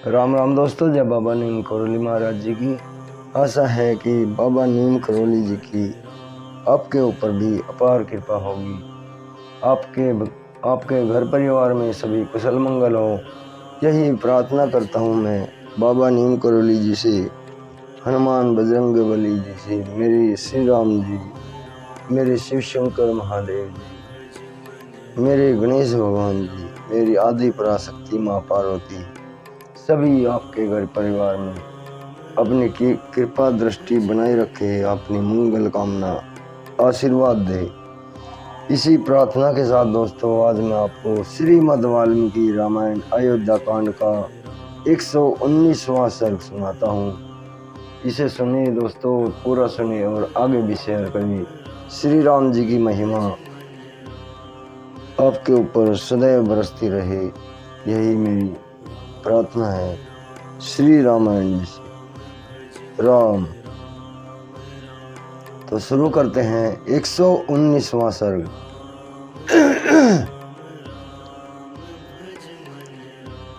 राम राम दोस्तों, जय बाबा नीम करोली महाराज जी की। आशा है कि बाबा नीम करोली जी की आपके ऊपर भी अपार कृपा होगी। आपके घर परिवार में सभी कुशल मंगल हो, यही प्रार्थना करता हूँ मैं बाबा नीम करोली जी से, हनुमान बजरंग बली जी से, मेरे श्री राम जी, मेरे शिव शंकर महादेव जी, मेरे गणेश भगवान जी, मेरी आदि पराशक्ति माँ पार्वती, सभी आपके घर परिवार में अपनी कृपा दृष्टि बनाए रखे, अपनी मंगल कामना आशीर्वाद दे। इसी प्रार्थना के साथ दोस्तों, आज मैं आपको श्रीमद् वाल्मीकि रामायण अयोध्या कांड का 119वां सर्ग सुनाता हूँ। इसे सुनिए दोस्तों, पूरा सुनिए और आगे भी शेयर करिए। श्री राम जी की महिमा आपके ऊपर सदैव बरसती रहे, यही मेरी प्रार्थना है। श्री रामायण जी से राम। तो शुरू करते हैं 119वां सर्ग।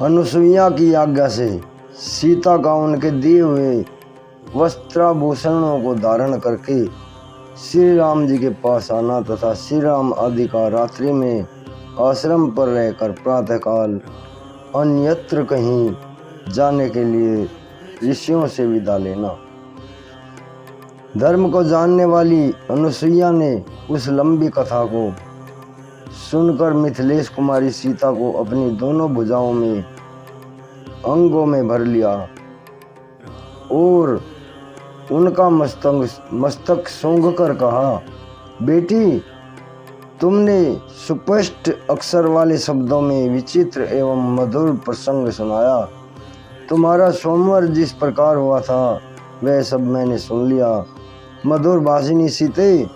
अनुसुईया की आज्ञा से सीता का उनके दिए हुए वस्त्राभूषणों को धारण करके श्री राम जी के पास आना तथा श्री राम आदि का रात्रि में आश्रम पर रहकर प्रातःकाल अन्यत्र कहीं जाने के लिए ऋषियों से विदा लेना। धर्म को जानने वाली अनुसुईया ने उस लंबी कथा को सुनकर मिथिलेश कुमारी सीता को अपनी दोनों भुजाओं में अंगों में भर लिया और उनका मस्तक सूंघ कर कहा, बेटी, तुमने सुस्पष्ट अक्षर वाले शब्दों में विचित्र एवं मधुर प्रसंग सुनाया। तुम्हारा सोमवार जिस प्रकार हुआ था वह सब मैंने सुन लिया। मधुर भाषिनी सीते,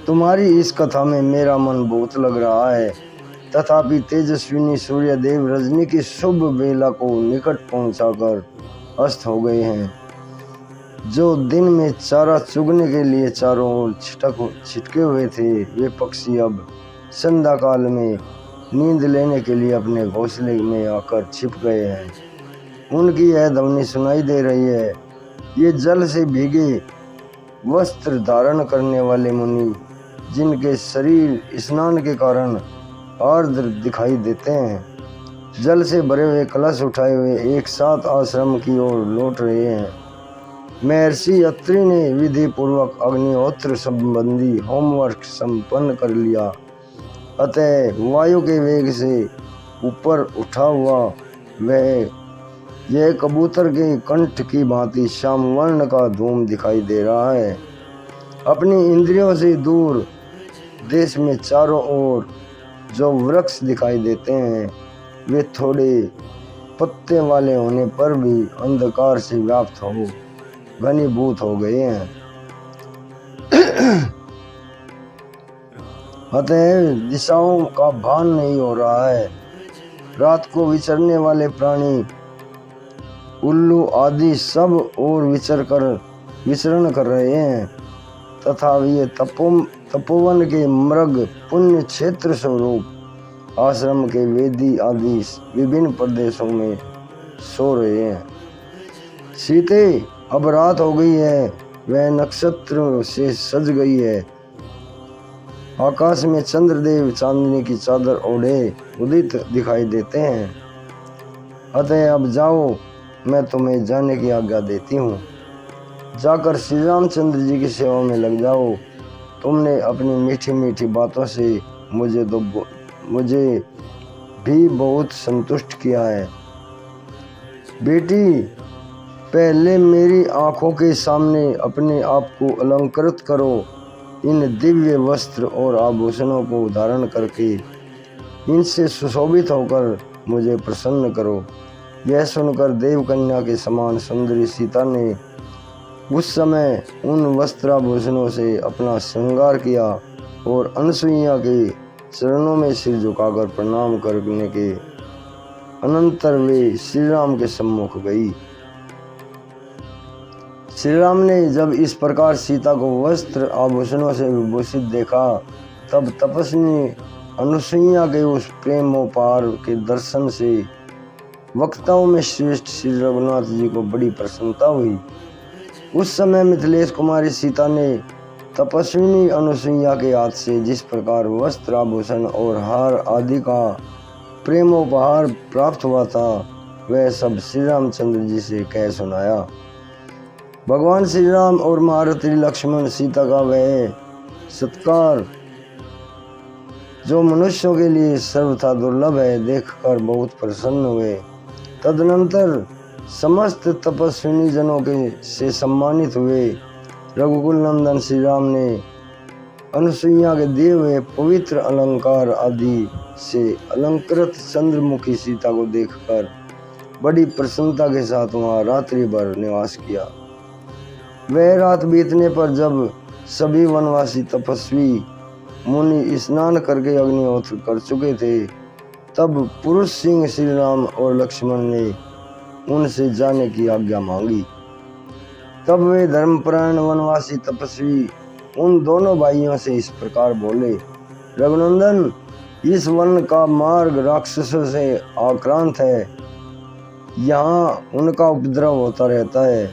तुम्हारी इस कथा में मेरा मन बहुत लग रहा है। तथापि तेजस्विनी सूर्य देव रजनी की शुभ बेला को निकट पहुंचाकर अस्त हो गए हैं। जो दिन में चारा चुगने के लिए चारों ओर छिटके हुए थे, वे पक्षी अब संध्या काल में नींद लेने के लिए अपने घोंसले में आकर छिप गए हैं। उनकी यह ध्वनि सुनाई दे रही है। ये जल से भीगे वस्त्र धारण करने वाले मुनि, जिनके शरीर स्नान के कारण आर्द्र दिखाई देते हैं, जल से भरे हुए कलश उठाए हुए एक साथ आश्रम की ओर लौट रहे हैं। महर्षि अत्रि ने विधि पूर्वक अग्निहोत्र संबंधी होमवर्क संपन्न कर लिया, अतः वायु के वेग से ऊपर उठा हुआ वह यह कबूतर के कंठ की भांति श्याम वर्ण का धूम दिखाई दे रहा है। अपनी इंद्रियों से दूर देश में चारों ओर जो वृक्ष दिखाई देते हैं, वे थोड़े पत्ते वाले होने पर भी अंधकार से व्याप्त हो घनीभूत हो गए हैं। अतः दिशाओं का भान नहीं हो रहा है। रात को विचरने वाले प्राणी, उल्लू आदि सब और विचरण कर रहे हैं तथा ये तपोवन के मृग पुण्य क्षेत्र स्वरूप आश्रम के वेदी आदि विभिन्न प्रदेशों में सो रहे हैं। सीते, अब रात हो गई है, वह नक्षत्र से सज गई है। आकाश में चंद्रदेव चांदनी की चादर ओढ़े उदित दिखाई देते हैं। अतः अब जाओ, मैं तुम्हें जाने की आज्ञा देती हूँ। जाकर श्री रामचंद्र जी की सेवा में लग जाओ। तुमने अपनी मीठी मीठी बातों से मुझे भी बहुत संतुष्ट किया है। बेटी, पहले मेरी आंखों के सामने अपने आप को अलंकृत करो। इन दिव्य वस्त्र और आभूषणों को धारण करके इनसे सुशोभित होकर मुझे प्रसन्न करो। यह सुनकर देवकन्या के समान सुंदरी सीता ने उस समय उन वस्त्राभूषणों से अपना श्रृंगार किया और अनुसुईया के चरणों में सिर झुकाकर प्रणाम करने के अनंतर वे श्री राम के सम्मुख गई। श्री राम ने जब इस प्रकार सीता को वस्त्र आभूषणों से विभूषित देखा, तब तपस्वी अनुसुईया के उस प्रेमोपार के दर्शन से वक्ताओं में श्रेष्ठ श्री रघुनाथ जी को बड़ी प्रसन्नता हुई। उस समय मिथिलेश कुमारी सीता ने तपस्विनी अनुसुईया के हाथ से जिस प्रकार वस्त्र आभूषण और हार आदि का प्रेमोपहार प्राप्त हुआ था, वह सब श्री रामचंद्र जी से कह सुनाया। भगवान श्री राम और महारथी लक्ष्मण सीता का वह सत्कार जो मनुष्यों के लिए सर्वथा दुर्लभ है, देखकर बहुत प्रसन्न हुए। तदनंतर समस्त तपस्विनी जनों के से सम्मानित हुए। रघुकुल नंदन श्री राम ने अनुसुईया के दिए हुए पवित्र अलंकार आदि से अलंकृत चंद्रमुखी सीता को देखकर बड़ी प्रसन्नता के साथ वहां रात्रि भर निवास किया। वह रात बीतने पर जब सभी वनवासी तपस्वी मुनि स्नान करके अग्निहोत्र कर चुके थे, तब पुरुष सिंह श्री राम और लक्ष्मण ने उनसे जाने की आज्ञा मांगी। तब वे धर्मपरायण वनवासी तपस्वी उन दोनों भाइयों से इस प्रकार बोले, रघुनंदन, इस वन का मार्ग राक्षसों से आक्रांत है, यहाँ उनका उपद्रव होता रहता है।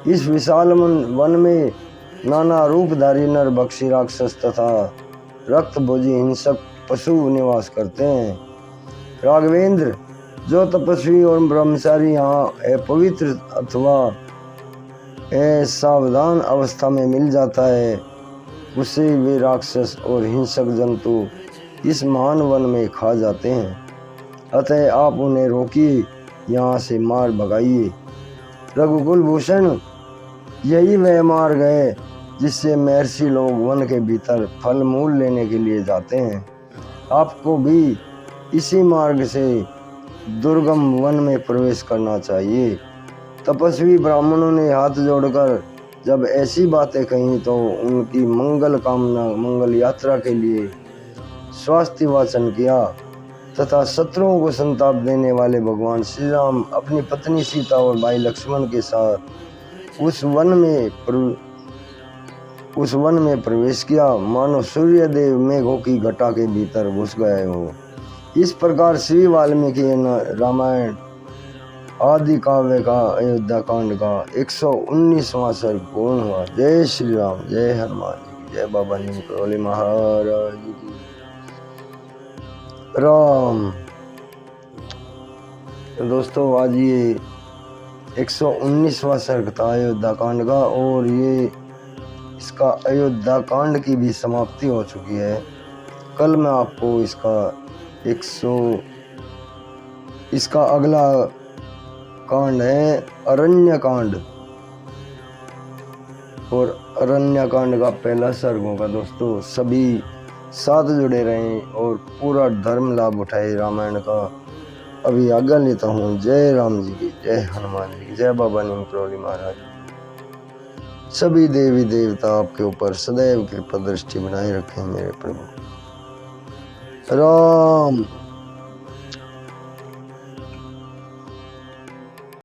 इस विशाल वन में नाना रूपधारी नर भक्षी राक्षस तथा रक्त भोजी हिंसक पशु निवास करते हैं। राघवेंद्र, जो तपस्वी और ब्रह्मचारी यहाँ अपवित्र अथवा सावधान अवस्था में मिल जाता है, उसे वे राक्षस और हिंसक जंतु इस महान वन में खा जाते हैं। अतः आप उन्हें रोकिए, यहाँ से मार भगाइए। रघुकुल भूषण, यही वह मार्ग है जिससे महर्षि लोग वन के भीतर फल मूल लेने के लिए जाते हैं। आपको भी इसी मार्ग से दुर्गम वन में प्रवेश करना चाहिए। तपस्वी ब्राह्मणों ने हाथ जोड़कर जब ऐसी बातें कही तो उनकी मंगल यात्रा के लिए स्वास्थ्य वाचन किया तथा शत्रुओं को संताप देने वाले भगवान श्री राम अपनी पत्नी सीता और भाई लक्ष्मण के साथ उस वन में प्रवेश किया, मानो सूर्यदेव मेघों की घटा के भीतर घुस गए हो। इस प्रकार श्री वाल्मीकि रामायण आदि काव्य का अयोध्या कांड का 119वां सर्ग पूर्ण हुआ। जय श्री राम, जय हनुमान जी की जय, बाबा नीम करोली महाराज की राम। तो दोस्तों, आज ये 119वां सर्ग था अयोध्या कांड का, और ये इसका अयोध्या कांड की भी समाप्ति हो चुकी है। कल मैं आपको इसका अगला कांड है अरण्य कांड, और अरण्य कांड का पहला सर्ग होगा। दोस्तों, सभी साथ जुड़े रहें और पूरा धर्म लाभ उठाए रामायण का। अभी आज्ञा लेता हूँ। जय राम जी की जय, हनुमान जी की जय, बाबा नीम करोली महाराज। सभी देवी देवता आपके ऊपर सदैव कृपा दृष्टि बनाए रखें मेरे प्रभु। राम।